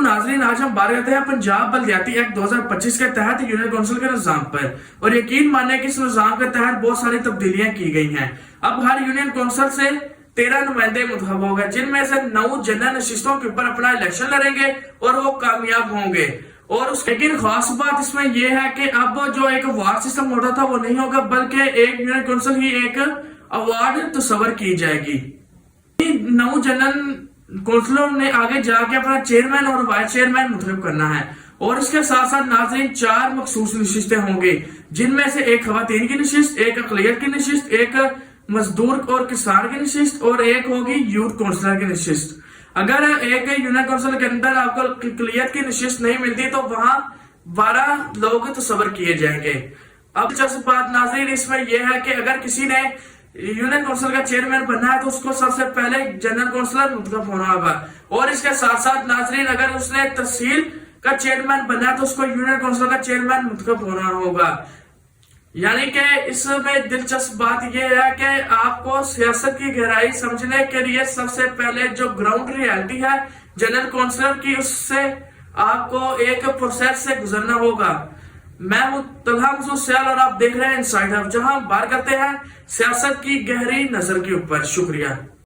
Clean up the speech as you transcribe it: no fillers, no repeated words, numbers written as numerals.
नाजरीन, आज हम बात करते हैं पंजाब बलदियाती एक्ट 2025 के तहत यूनियन काउंसिल के निजाम पर। और यकीन माने कि इस निजाम के तहत बहुत सारी तब्दीलियां की गई हैं। अब हर यूनियन काउंसिल से 13 नुमाइंदे मुंतखब हो गए, जिनमें से 9 जनरल नशिस्तों के ऊपर अपना इलेक्शन लड़ेंगे और वो कामयाब होंगे। और लेकिन खास बात इसमें यह है कि अब जो एक वार्ड सिस्टम होता था वो नहीं होगा, बल्कि एक यूनियन काउंसिल ही एक अवार्ड तस्वर की जाएगी। 9 जनरल काउंसिलर ने आगे जाके अपना चेयरमैन और वाइस चेयरमैन मुंतखब करना है। और इसके साथ साथ नाज़रीन 4 मखसूस नशिस्तें होंगी, जिनमें से एक खवातीन की नशिस्त, एक अक़लियत की नशिस्त, एक मजदूर और किसान की नशिस्त और एक होगी यूथ काउंसिलर की नशिस्त। अगर एक यूनियन काउंसिल के अंदर आपको अक़लियत की नशिस्त नहीं मिलती तो वहां 12 लोग तस्वर किए जाएंगे। अब दिलचस्प बात नाज़रीन इसमें यह है कि अगर किसी ने यूनियन काउंसिल का चेयरमैन बनना है तो उसको सबसे पहले जनरल काउंसिलर मुंतखब होना होगा। और इसके साथ साथ नाज़रीन अगर उसने तहसील का चेयरमैन बनना है तो उसको यूनियन काउंसिल का चेयरमैन मुंतखब होना होगा। यानी कि इसमें दिलचस्प बात यह है कि आपको सियासत की गहराई समझने के लिए सबसे पहले जो ग्राउंड रियलिटी है जनरल काउंसिलर की, उससे आपको एक प्रोसेस से गुजरना होगा। मैं हूं तलहा मसूद सयाल और आप देख रहे हैं इनसाइड हब, जहां बात करते हैं सियासत की गहरी नजर के ऊपर। शुक्रिया।